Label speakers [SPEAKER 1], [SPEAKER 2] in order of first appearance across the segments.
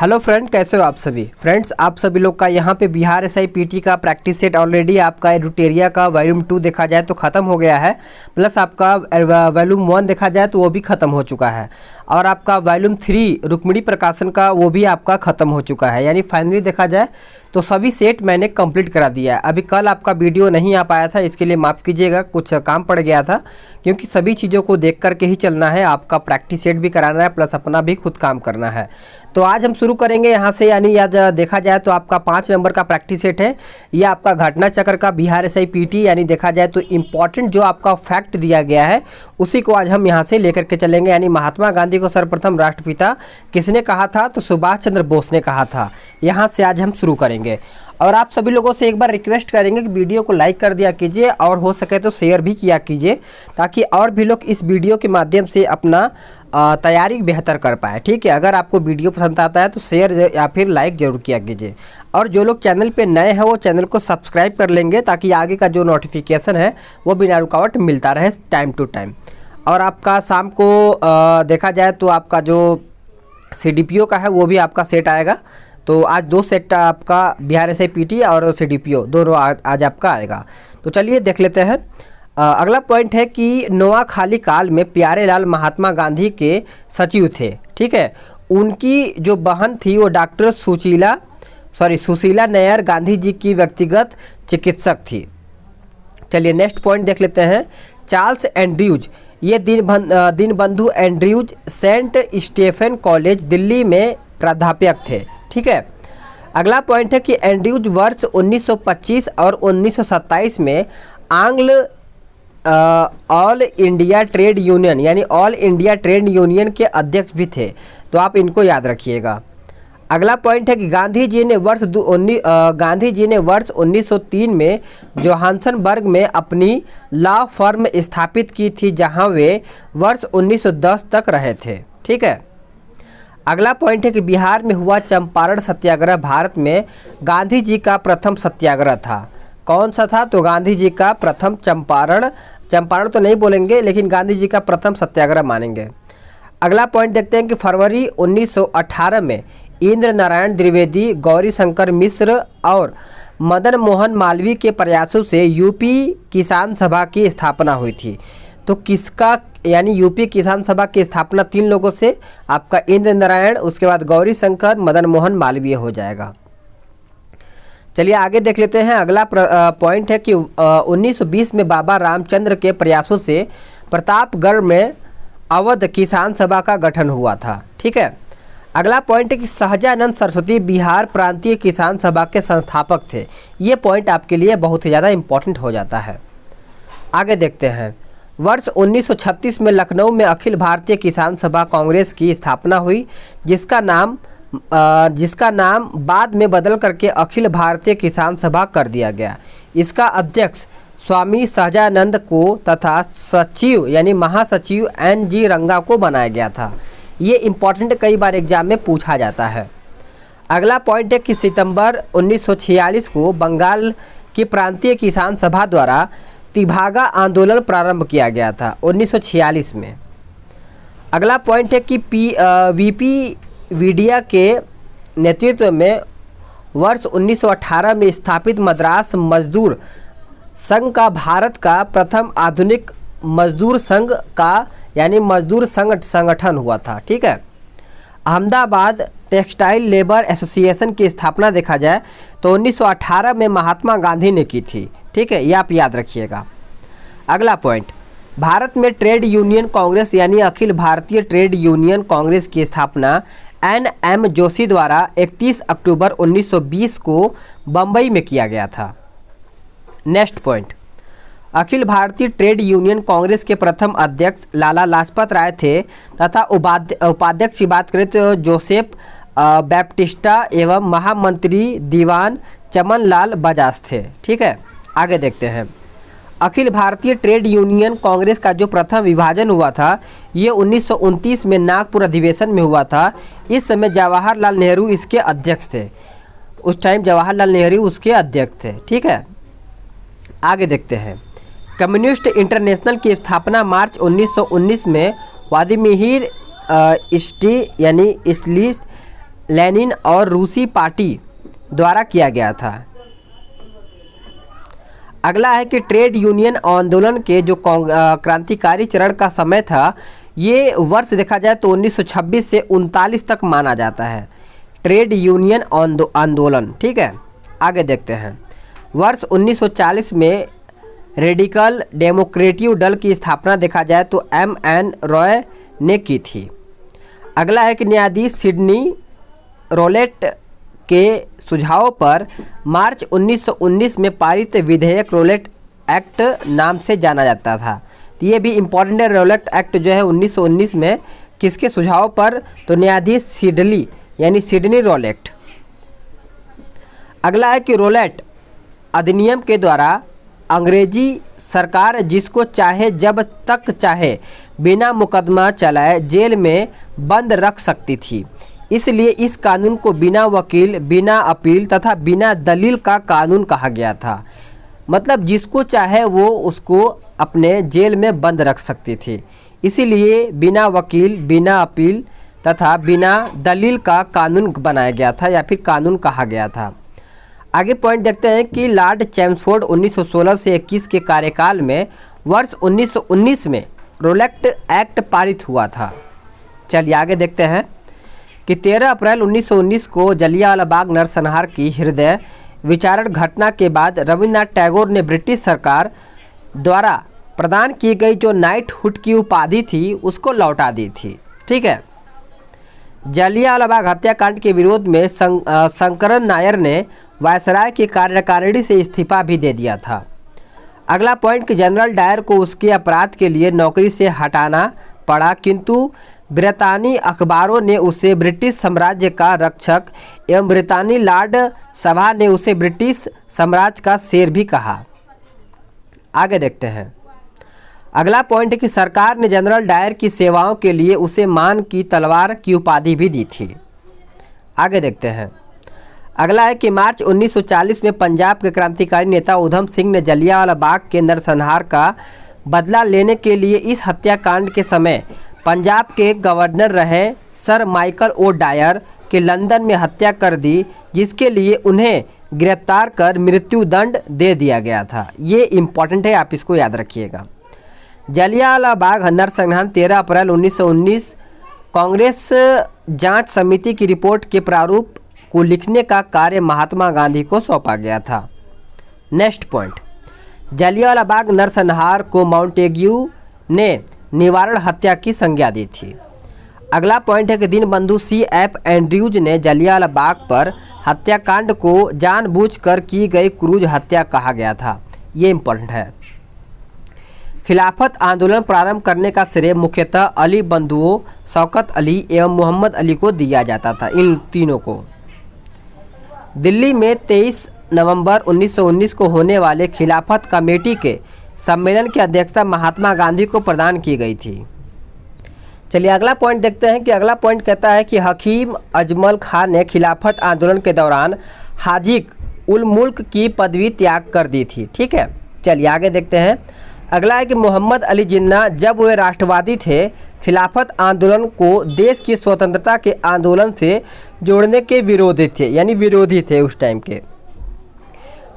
[SPEAKER 1] Hello friend, कैसे हो आप सभी। फ्रेंड्स, आप सभी लोग का यहाँ पे बिहार एसआई पीटी का प्रैक्टिस सेट ऑलरेडी आपका एडुटेरिया का वॉल्यूम 2 देखा जाए तो ख़त्म हो गया है, प्लस आपका वॉल्यूम 1 देखा जाए तो वो भी ख़त्म हो चुका है, और आपका वॉल्यूम 3 रुक्मिणी प्रकाशन का वो भी आपका ख़त्म हो चुका है। यानी फाइनली देखा जाए तो सभी सेट मैंने कंप्लीट करा दिया है। अभी कल आपका वीडियो नहीं आ पाया था, इसके लिए माफ़ कीजिएगा, कुछ काम पड़ गया था, क्योंकि सभी चीज़ों को देख करके ही चलना है। आपका प्रैक्टिस सेट भी कराना है, प्लस अपना भी खुद काम करना है। तो आज हम शुरू करेंगे यहाँ से। यानी आज देखा जाए तो आपका 5 नंबर का प्रैक्टिस सेट है। यह आपका घटना चक्र का बिहार एसआई पीटी, यानी देखा जाए तो इम्पॉर्टेंट जो आपका फैक्ट दिया गया है उसी को आज हम यहाँ से लेकर के चलेंगे। यानी महात्मा गांधी को सर्वप्रथम राष्ट्रपिता किसने कहा था? तो सुभाष चंद्र बोस ने कहा था। यहाँ से आज हम शुरू करेंगे, और आप सभी लोगों से एक बार रिक्वेस्ट करेंगे कि वीडियो को लाइक कर दिया कीजिए, और हो सके तो शेयर भी किया कीजिए, ताकि और भी लोग इस वीडियो के माध्यम से अपना तैयारी बेहतर कर पाए। ठीक है, अगर आपको वीडियो पसंद आता है तो शेयर या फिर लाइक ज़रूर किया कीजिए, और जो लोग चैनल पे नए हैं वो चैनल को सब्सक्राइब कर लेंगे, ताकि आगे का जो नोटिफिकेशन है वो बिना रुकावट मिलता रहे टाइम टू टाइम। और आपका शाम को देखा जाए तो आपका जो CDPO का है वो भी आपका सेट आएगा। तो आज 2 सेट आपका बिहार एसआई पीटी और CDPO दोनों आज आपका आएगा। तो चलिए देख लेते हैं। अगला पॉइंट है कि नोआखाली काल में प्यारेलाल महात्मा गांधी के सचिव थे। ठीक है, उनकी जो बहन थी वो डॉक्टर सुशीला नैयर गांधी जी की व्यक्तिगत चिकित्सक थी। चलिए नेक्स्ट पॉइंट देख लेते हैं। चार्ल्स एंड्रयूज, ये Deenbandhu Andrews Saint Stephen College Delhi में प्राध्यापक थे। ठीक है, अगला पॉइंट है कि एंड्रयूज वर्ष 1925 और 1927 में आंग्ल ऑल इंडिया ट्रेड यूनियन यानी ऑल इंडिया ट्रेड यूनियन के अध्यक्ष भी थे। तो आप इनको याद रखिएगा। अगला पॉइंट है कि गांधी जी ने वर्ष 1903 में जोहान्सनबर्ग में अपनी लॉ फर्म स्थापित की थी, जहां वे वर्ष 1910 तक रहे थे। ठीक है, अगला पॉइंट है कि बिहार में हुआ चंपारण सत्याग्रह भारत में गांधी जी का प्रथम सत्याग्रह था। कौन सा था? तो गांधी जी का प्रथम चंपारण तो नहीं बोलेंगे, लेकिन गांधी जी का प्रथम सत्याग्रह मानेंगे। अगला पॉइंट देखते हैं कि फरवरी 1918 में इंद्र नारायण द्विवेदी, गौरी शंकर मिश्र और मदन मोहन मालवीय के प्रयासों से यूपी किसान सभा की स्थापना हुई थी। तो किसका? यानी यूपी किसान सभा की स्थापना 3 लोगों से, आपका इंद्र नारायण, उसके बाद गौरी शंकर, मदन मोहन मालवीय हो जाएगा। चलिए आगे देख लेते हैं। अगला पॉइंट है कि 1920 में बाबा रामचंद्र के प्रयासों से प्रतापगढ़ में अवध किसान सभा का गठन हुआ था। ठीक है, अगला पॉइंट है कि सहजानंद सरस्वती बिहार प्रांतीय किसान सभा के संस्थापक थे। ये पॉइंट आपके लिए बहुत ही ज़्यादा इम्पोर्टेंट हो जाता है। आगे देखते हैं। वर्ष 1936 में लखनऊ में अखिल भारतीय किसान सभा कांग्रेस की स्थापना हुई, जिसका नाम बाद में बदल करके अखिल भारतीय किसान सभा कर दिया गया। इसका अध्यक्ष स्वामी सहजानंद को तथा सचिव यानी महासचिव NG रंगा को बनाया गया था। ये इम्पॉर्टेंट कई बार एग्जाम में पूछा जाता है। अगला पॉइंट है कि सितंबर 1946 को बंगाल की प्रांतीय किसान सभा द्वारा तिभागा आंदोलन प्रारंभ किया गया था 1946 में। अगला पॉइंट है कि VP वीडिया के नेतृत्व में वर्ष 1918 में स्थापित मद्रास मजदूर संघ का भारत का प्रथम आधुनिक मजदूर संघ का यानी मजदूर संगठन हुआ था। ठीक है, अहमदाबाद टेक्सटाइल लेबर एसोसिएशन की स्थापना देखा जाए तो 1918 में महात्मा गांधी ने की थी। ठीक है, ये आप याद रखिएगा। अगला पॉइंट, भारत में ट्रेड यूनियन कांग्रेस यानी अखिल भारतीय ट्रेड यूनियन कांग्रेस की स्थापना NM जोशी द्वारा 31 अक्टूबर 1920 को बम्बई में किया गया था। Next point, Akhil Bharatiya trade union Congress के प्रथम अध्यक्ष लाला लाजपत राय थे, तथा उपाध्यक्ष की बात करें तो जोसेफ बैप्टिस्टा एवं महामंत्री दीवान चमनलाल बजाज थे। ठीक है, आगे देखते हैं। अखिल भारतीय ट्रेड यूनियन कांग्रेस का जो प्रथम विभाजन हुआ था ये 1929 में नागपुर अधिवेशन में हुआ था। इस समय जवाहरलाल नेहरू इसके अध्यक्ष थे। उस टाइम जवाहरलाल नेहरू उसके अध्यक्ष थे। ठीक है, आगे देखते हैं। कम्युनिस्ट इंटरनेशनल की स्थापना मार्च 1919 में व्लादिमीर लेनिन और रूसी पार्टी द्वारा किया गया था। अगला है कि ट्रेड यूनियन आंदोलन के जो क्रांतिकारी चरण का समय था, ये वर्ष देखा जाए तो 1926 से 39 तक माना जाता है, ट्रेड यूनियन आंदोलन। ठीक है, आगे देखते हैं। वर्ष 1940 में रेडिकल डेमोक्रेटिक दल की स्थापना देखा जाए तो M.N. रॉय ने की थी। अगला है कि न्यायाधीश सिडनी रोलेट के सुझाव पर मार्च 1919 में पारित विधेयक रोलेट एक्ट नाम से जाना जाता था। तो ये भी इम्पॉर्टेंट है। रोलेट एक्ट जो है 1919 में किसके सुझाव पर, तो न्यायाधीश सिडली यानी सिडनी रोलेट। अगला है कि रोलेट अधिनियम के द्वारा अंग्रेजी सरकार जिसको चाहे जब तक चाहे बिना मुकदमा चलाए जेल में बंद रख सकती थी। इसलिए इस कानून को बिना वकील, बिना अपील तथा बिना दलील का कानून कहा गया था। मतलब जिसको चाहे वो उसको अपने जेल में बंद रख सकती थी, इसीलिए बिना वकील, बिना अपील तथा बिना दलील का कानून बनाया गया था या फिर कानून कहा गया था। आगे पॉइंट देखते हैं कि लॉर्ड चैम्सफोर्ड 1916 से 21 के कार्यकाल में वर्ष 1919 में रोलेट एक्ट पारित हुआ था। चलिए आगे देखते हैं कि 13 अप्रैल 1919 को जलियांवाला बाग नरसंहार की हृदय विचारण घटना के बाद रविन्द्रनाथ टैगोर ने ब्रिटिश सरकार द्वारा प्रदान की गई जो नाइटहुड की उपाधि थी उसको लौटा दी थी। ठीक है, जलियांवाला बाग हत्याकांड के विरोध में शंकरन नायर ने वायसराय की कार्यकारिणी से इस्तीफा भी दे दिया था। अगला पॉइंट कि जनरल डायर को उसके अपराध के लिए नौकरी से हटाना पड़ा, किंतु ब्रितानी अखबारों ने उसे ब्रिटिश साम्राज्य का रक्षक एवं ब्रितानी लॉर्ड सभा ने उसे ब्रिटिश साम्राज्य का शेर भी कहा। आगे देखते हैं। अगला पॉइंट है कि सरकार ने जनरल डायर की सेवाओं के लिए उसे मान की तलवार की उपाधि भी दी थी। आगे देखते हैं। अगला है कि मार्च 1940 में पंजाब के क्रांतिकारी नेता उधम सिंह ने जलियांवाला बाग के नरसंहार का बदला लेने के लिए इस हत्याकांड के समय पंजाब के गवर्नर रहे सर माइकल ओ डायर के लंदन में हत्या कर दी, जिसके लिए उन्हें गिरफ्तार कर मृत्यु दंड दे दिया गया था। ये इम्पॉर्टेंट है, आप इसको याद रखिएगा। जलियांवाला बाग नरसंहार 13 अप्रैल 1919 कांग्रेस जांच समिति की रिपोर्ट के प्रारूप को लिखने का कार्य महात्मा गांधी को सौंपा गया था। नेक्स्ट पॉइंट, जलियांवाला बाग नरसंहार को माउंटेग्यू ने निवारण हत्या की संज्ञा दी थी। अगला पॉइंट है कि दीनबंधु C.F. एंड्रयूज ने जलियांवाला बाग पर हत्याकांड को जानबूझकर की गई क्रूर हत्या कहा गया था। ये इम्पोर्टेंट है। खिलाफत आंदोलन प्रारंभ करने का श्रेय मुख्यतः अली बंधुओं शौकत अली एवं मोहम्मद अली को दिया जाता था। इन तीनों को दिल्ली में 23 नवंबर 1919 को होने वाले खिलाफत कमेटी के सम्मेलन की अध्यक्षता महात्मा गांधी को प्रदान की गई थी। चलिए अगला पॉइंट देखते हैं कि अगला पॉइंट कहता है कि हकीम अजमल खान ने खिलाफत आंदोलन के दौरान हाजी उल मुल्क की पदवी त्याग कर दी थी। ठीक है, चलिए आगे देखते हैं। अगला है कि मोहम्मद अली जिन्ना जब वे राष्ट्रवादी थे, खिलाफत आंदोलन को देश की स्वतंत्रता के आंदोलन से जोड़ने के विरोधी थे, यानी विरोधी थे उस टाइम के।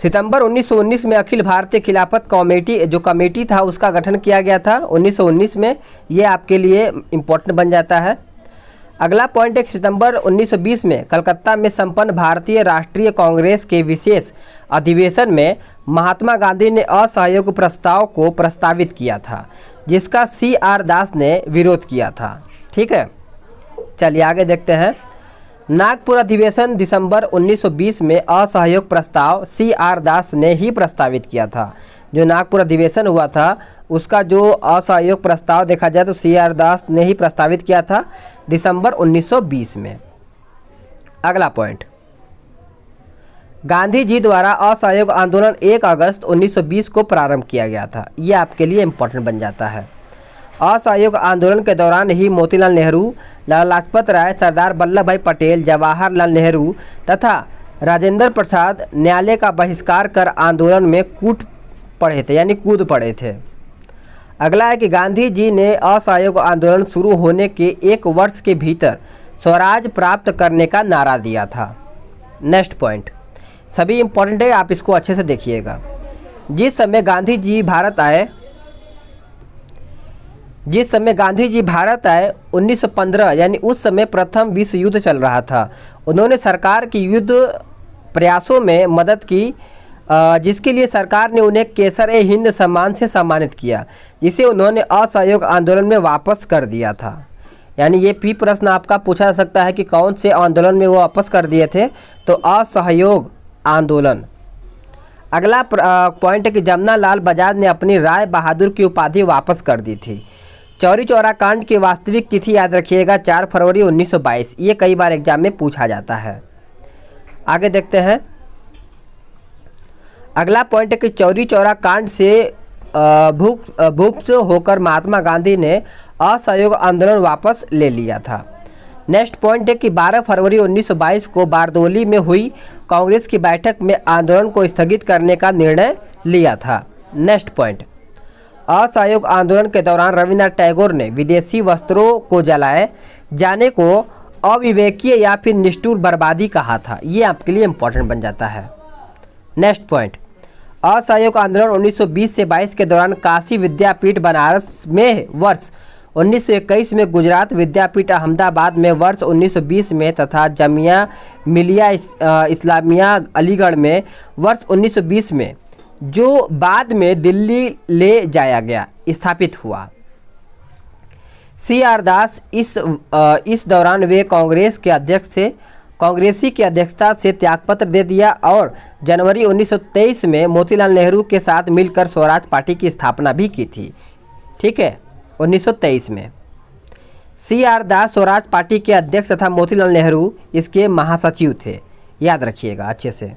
[SPEAKER 1] सितंबर 1919 में अखिल भारतीय खिलाफत कमेटी जो कमेटी था उसका गठन किया गया था 1919 में। ये आपके लिए इम्पोर्टेंट बन जाता है। अगला पॉइंट है सितंबर 1920 में कलकत्ता में संपन्न भारतीय राष्ट्रीय कांग्रेस के विशेष अधिवेशन में महात्मा गांधी ने असहयोग प्रस्ताव को प्रस्तावित किया था, जिसका C.R. दास ने विरोध किया था। ठीक है, चलिए आगे देखते हैं। नागपुर अधिवेशन दिसंबर 1920 में असहयोग प्रस्ताव C.R. दास ने ही प्रस्तावित किया था। जो नागपुर अधिवेशन हुआ था उसका जो असहयोग प्रस्ताव देखा जाए तो C.R. दास ने ही प्रस्तावित किया था दिसंबर 1920 में। अगला पॉइंट, गांधी जी द्वारा असहयोग आंदोलन 1 अगस्त 1920 को प्रारंभ किया गया था। ये आपके लिए इम्पोर्टेंट बन जाता है। असहयोग आंदोलन के दौरान ही मोतीलाल नेहरू, लाला लाजपत राय, सरदार वल्लभ भाई पटेल, जवाहरलाल नेहरू तथा राजेंद्र प्रसाद न्यायालय का बहिष्कार कर आंदोलन में कूद पड़े थे। अगला है कि गांधी जी ने असहयोग आंदोलन शुरू होने के 1 वर्ष के भीतर स्वराज प्राप्त करने का नारा दिया था। नेक्स्ट पॉइंट सभी इंपॉर्टेंट है, आप इसको अच्छे से देखिएगा। जिस समय गांधी जी भारत आए 1915 यानी उस समय प्रथम विश्व युद्ध चल रहा था। उन्होंने सरकार की युद्ध प्रयासों में मदद की, जिसके लिए सरकार ने उन्हें केसर-ए-हिंद सम्मान से सम्मानित किया, जिसे उन्होंने असहयोग आंदोलन में वापस कर दिया था। यानी ये भी प्रश्न आपका पूछा जा सकता है कि कौन से आंदोलन में वो वापस कर दिए थे, तो असहयोग आंदोलन। अगला पॉइंट है कि जमनालाल बजाज ने अपनी राय बहादुर की उपाधि वापस कर दी थी। चौरी चौरा कांड की वास्तविक तिथि याद रखिएगा 4 फरवरी 1922। ये कई बार एग्जाम में पूछा जाता है। आगे देखते हैं। अगला पॉइंट है कि चौरी चौरा कांड से भुक्त होकर महात्मा गांधी ने असहयोग आंदोलन वापस ले लिया था। नेक्स्ट पॉइंट है कि 12 फरवरी 1922 को बारदोली में हुई कांग्रेस की बैठक में आंदोलन को स्थगित करने का निर्णय लिया था। नेक्स्ट पॉइंट असहयोग आंदोलन के दौरान रविन्द्रनाथ टैगोर ने विदेशी वस्त्रों को जलाए जाने को अविवेकीय या फिर निष्ठुर बर्बादी कहा था। ये आपके लिए इम्पोर्टेंट बन जाता है। नेक्स्ट पॉइंट असहयोग आंदोलन 1920 से 22 के दौरान काशी विद्यापीठ बनारस में वर्ष 1921 में, गुजरात विद्यापीठ अहमदाबाद में वर्ष 1920 में तथा जामिया मिलिया इस्लामिया अलीगढ़ में वर्ष 1920 में, जो बाद में दिल्ली ले जाया गया, स्थापित हुआ। CR दास इस दौरान वे कांग्रेसी की अध्यक्षता से त्यागपत्र दे दिया और जनवरी 1923 में मोतीलाल नेहरू के साथ मिलकर स्वराज पार्टी की स्थापना भी की थी। ठीक है, 1923 में CR दास स्वराज पार्टी के अध्यक्ष तथा मोतीलाल नेहरू इसके महासचिव थे। याद रखिएगा अच्छे से।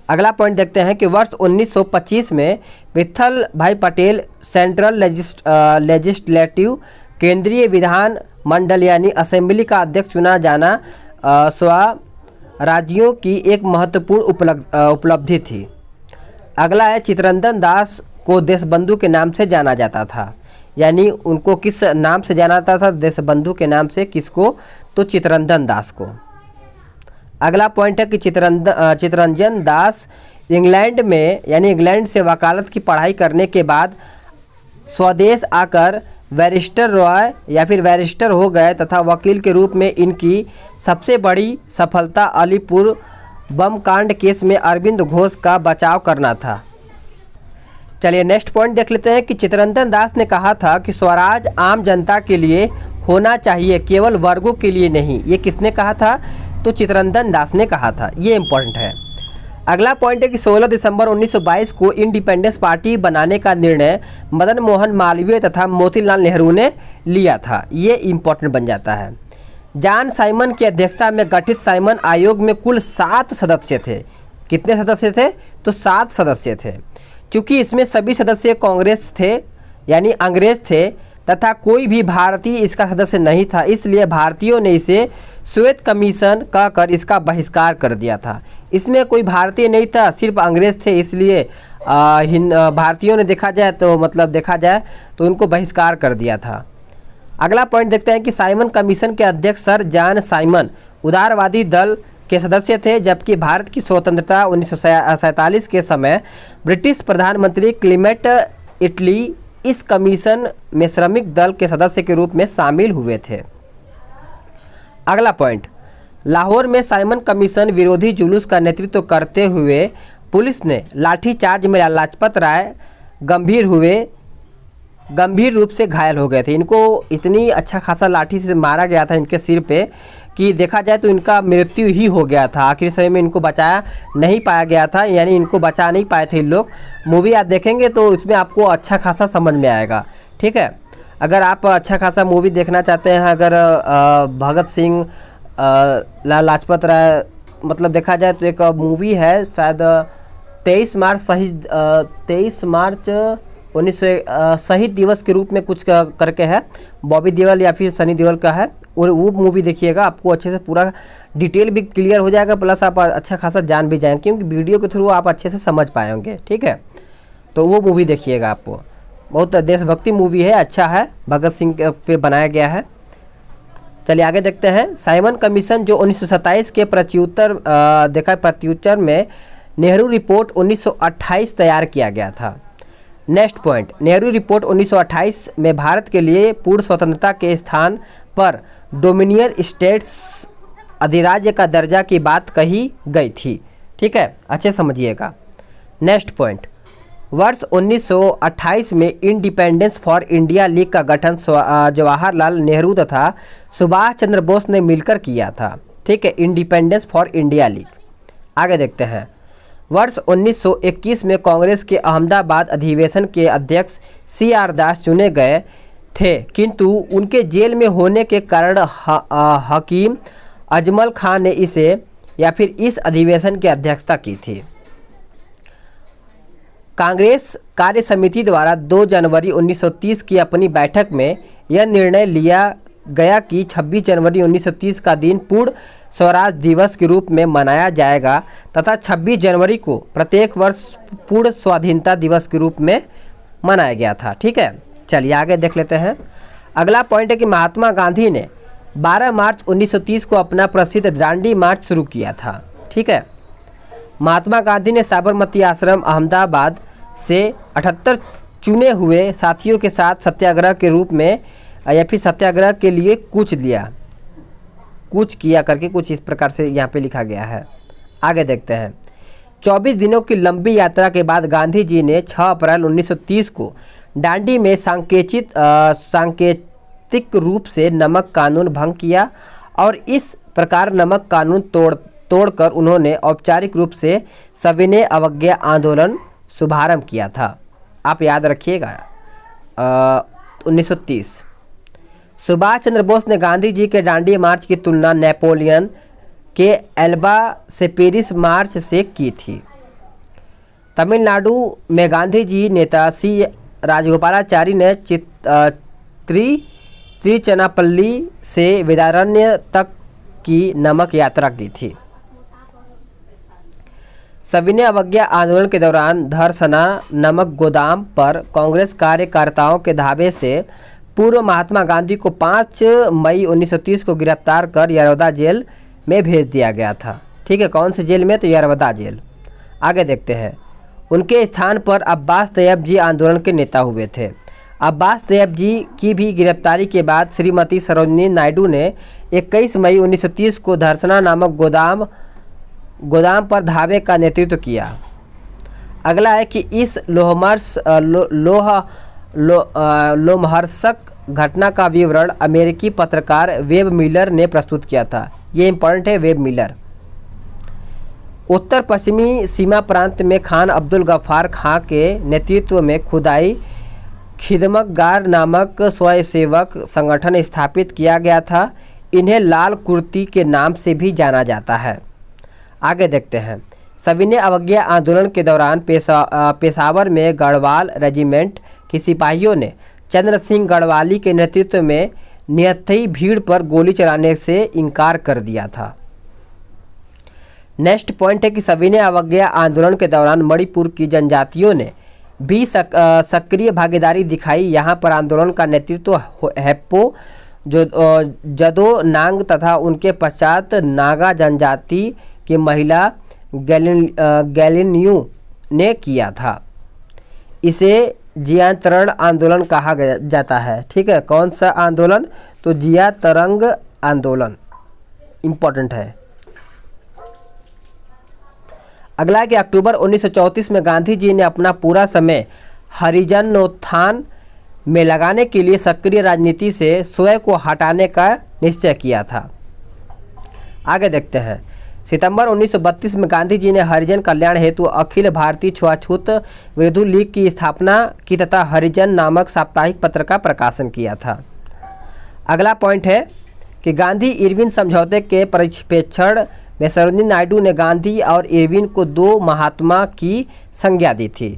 [SPEAKER 1] अगला पॉइंट देखते हैं कि वर्ष 1925 में विट्ठल भाई पटेल सेंट्रल लेजिस्लेटिव केंद्रीय विधान मंडल यानी असेंबली का अध्यक्ष चुना जाना स्वराज्यों की एक महत्वपूर्ण उपलब्धि थी। अगला है चित्तरंजन दास को देशबंधु के नाम से जाना जाता था। यानी उनको किस नाम से जाना जाता था? देशबंधु के नाम से। किसको? तो चित्तरंजन दास को। अगला पॉइंट है कि चित्तरंजन दास इंग्लैंड में यानी इंग्लैंड से वकालत की पढ़ाई करने के बाद स्वदेश आकर बैरिस्टर रॉय या फिर बैरिस्टर हो गए तथा वकील के रूप में इनकी सबसे बड़ी सफलता अलीपुर बम कांड केस में अरविंद घोष का बचाव करना था। चलिए नेक्स्ट पॉइंट देख लेते हैं कि चित्तरंजन दास ने कहा था कि स्वराज आम जनता के लिए होना चाहिए, केवल वर्गों के लिए नहीं। ये किसने कहा था? तो चित्तरंजन दास ने कहा था। ये इंपॉर्टेंट है। अगला पॉइंट है कि 16 दिसंबर 1922 को इंडिपेंडेंस पार्टी बनाने का निर्णय मदन मोहन मालवीय तथा मोतीलाल नेहरू ने लिया था। ये इंपॉर्टेंट बन जाता है। जॉन साइमन की अध्यक्षता में गठित साइमन आयोग में कुल 7 सदस्य थे। कितने सदस्य थे? तो 7 सदस्य थे। चूँकि इसमें सभी सदस्य कांग्रेस थे यानी अंग्रेज थे तथा कोई भी भारतीय इसका सदस्य नहीं था, इसलिए भारतीयों ने इसे श्वेत कमीशन कहकर इसका बहिष्कार कर दिया था। इसमें कोई भारतीय नहीं था, सिर्फ अंग्रेज थे, इसलिए भारतीयों ने देखा जाए तो उनको बहिष्कार कर दिया था। अगला पॉइंट देखते हैं कि साइमन कमीशन के अध्यक्ष सर जॉन साइमन उदारवादी दल के सदस्य थे, जबकि भारत की स्वतंत्रता 1947 के समय ब्रिटिश प्रधानमंत्री क्लेमेंट इटली इस कमीशन में श्रमिक दल के सदस्य के रूप में शामिल हुए थे। अगला पॉइंट, लाहौर में साइमन कमीशन विरोधी जुलूस का नेतृत्व करते हुए पुलिस ने लाठीचार्ज में लाजपत राय गंभीर रूप से घायल हो गए थे। इनको इतनी अच्छा खासा लाठी से मारा गया था इनके सिर पे कि देखा जाए तो इनका मृत्यु ही हो गया था। आखिरी समय में इनको बचाया नहीं पाया गया था, यानी इनको बचा नहीं पाए थे इन लोग। मूवी आप देखेंगे तो इसमें आपको अच्छा खासा समझ में आएगा। ठीक है, अगर आप अच्छा खासा मूवी देखना चाहते हैं, अगर भगत सिंह लाजपत राय देखा जाए तो एक मूवी है शायद 23 मार्च 1900 शहीद दिवस के रूप में कुछ करके है, बॉबी देओल या फिर सनी देओल का है, और वो मूवी देखिएगा, आपको अच्छे से पूरा डिटेल भी क्लियर हो जाएगा, प्लस आप अच्छा खासा जान भी जाएंगे क्योंकि वीडियो के थ्रू आप अच्छे से समझ पाएंगे। ठीक है, तो वो मूवी देखिएगा आपको। बहुत देशभक्ति मूवी है, अच्छा है, भगत सिंह पे बनाया गया है। चलिए आगे देखते हैं। साइमन कमीशन जो 1927 के प्रत्युत्तर में नेहरू रिपोर्ट 1928 तैयार किया गया था। नेक्स्ट पॉइंट, नेहरू रिपोर्ट 1928 में भारत के लिए पूर्ण स्वतंत्रता के स्थान पर डोमिनियन स्टेट्स अधिराज्य का दर्जा की बात कही गई थी। ठीक है, अच्छे समझिएगा। नेक्स्ट पॉइंट, वर्ष 1928 में इंडिपेंडेंस फॉर इंडिया लीग का गठन जवाहरलाल नेहरू तथा सुभाष चंद्र बोस ने मिलकर किया था। ठीक है, इंडिपेंडेंस फॉर इंडिया लीग। आगे देखते हैं। वर्ष 1921 में कांग्रेस के अहमदाबाद अधिवेशन के अध्यक्ष CR दास चुने गए थे, किंतु उनके जेल में होने के कारण हकीम अजमल खान ने इस अधिवेशन की अध्यक्षता की थी। कांग्रेस कार्य समिति द्वारा 2 जनवरी 1930 की अपनी बैठक में यह निर्णय लिया गया कि 26 जनवरी 1930 का दिन पूर्ण स्वराज दिवस के रूप में मनाया जाएगा तथा 26 जनवरी को प्रत्येक वर्ष पूर्ण स्वाधीनता दिवस के रूप में मनाया गया था। ठीक है, चलिए आगे देख लेते हैं। अगला पॉइंट है कि महात्मा गांधी ने 12 मार्च 1930 को अपना प्रसिद्ध दांडी मार्च शुरू किया था। ठीक है, महात्मा गांधी ने साबरमती आश्रम अहमदाबाद से 78 चुने हुए साथियों के साथ सत्याग्रह के रूप में या फिर सत्याग्रह के लिए कूच किया करके कुछ इस प्रकार से यहाँ पे लिखा गया है। आगे देखते हैं। 24 दिनों की लंबी यात्रा के बाद गांधी जी ने 6 अप्रैल 1930 को दांडी में सांकेतिक रूप से नमक कानून भंग किया और इस प्रकार नमक कानून तोड़कर उन्होंने औपचारिक रूप से सविनय अवज्ञा आंदोलन शुभारंभ किया था। आप याद रखिएगा 1930। सुभाष चंद्र बोस ने गांधी जी के दांडी मार्च की तुलना नेपोलियन के एल्बा से पेरिस मार्च से की थी। तमिलनाडु में गांधी जी नेता C राजगोपालाचारी ने त्रिचनापल्ली से वेदारण्य तक की नमक यात्रा की थी। सविनय अवज्ञा आंदोलन के दौरान धरसना नमक गोदाम पर कांग्रेस कार्यकर्ताओं के धावे से पूर्व महात्मा गांधी को 5 मई 1930 को गिरफ्तार कर यरवदा जेल में भेज दिया गया था। ठीक है, कौन से जेल में? तो यरवदा जेल। आगे देखते हैं। उनके स्थान पर अब्बास तैयब जी आंदोलन के नेता हुए थे। अब्बास तैयब जी की भी गिरफ्तारी के बाद श्रीमती सरोजिनी नायडू ने 21 मई 1930 को धरसना नामक गोदाम पर धावे का नेतृत्व किया। अगला है कि इस लोमहर्षक घटना का विवरण अमेरिकी पत्रकार वेब मिलर ने प्रस्तुत किया था। ये इंपॉर्टेंट है, वेब मिलर। उत्तर पश्चिमी सीमा प्रांत में खान अब्दुल गफ्फार खां के नेतृत्व में खुदाई खिदमतगार नामक स्वयंसेवक संगठन स्थापित किया गया था। इन्हें लाल कुर्ती के नाम से भी जाना जाता है। आगे देखते हैं। सविनय अवज्ञा आंदोलन के दौरान पेशावर में गढ़वाल रेजिमेंट के सिपाहियों ने चंद्र सिंह गढ़वाली के नेतृत्व में निहत्थी भीड़ पर गोली चलाने से इनकार कर दिया था। नेक्स्ट पॉइंट है कि सविनय अवज्ञा आंदोलन के दौरान मणिपुर की जनजातियों ने भी सक्रिय भागीदारी दिखाई। यहाँ पर आंदोलन का नेतृत्व हेप्पो जदो नांग तथा उनके पश्चात नागा जनजाति की महिला गैलिन्यू ने किया था। इसे जिया तरंग आंदोलन कहा जाता है। ठीक है, कौन सा आंदोलन? तो जिया तरंग आंदोलन इम्पोर्टेंट है। अगला है कि अक्टूबर 1934 में गांधी जी ने अपना पूरा समय हरिजनोत्थान में लगाने के लिए सक्रिय राजनीति से स्वयं को हटाने का निश्चय किया था। आगे देखते हैं। सितंबर 1932 में गांधी जी ने हरिजन कल्याण हेतु अखिल भारतीय छुआछूत विरोधी लीग की स्थापना की तथा हरिजन नामक साप्ताहिक पत्र का प्रकाशन किया था। अगला पॉइंट है कि गांधी इरविन समझौते के परिप्रेक्षण में सरोजिनी नायडू ने गांधी और इरविन को 2 महात्मा की संज्ञा दी थी।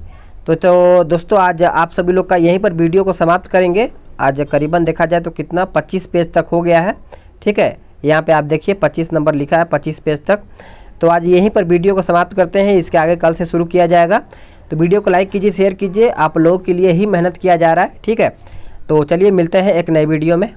[SPEAKER 1] तो दोस्तों आज आप सभी लोग का यहीं पर वीडियो को समाप्त करेंगे। आज करीबन देखा जाए तो कितना 25 पेज तक हो गया है। ठीक है, यहाँ पे आप देखिए 25 नंबर लिखा है, 25 पेज तक। तो आज यहीं पर वीडियो को समाप्त करते हैं। इसके आगे कल से शुरू किया जाएगा। तो वीडियो को लाइक कीजिए, शेयर कीजिए, आप लोगों के लिए ही मेहनत किया जा रहा है, ठीक है। तो चलिए मिलते हैं एक नए वीडियो में।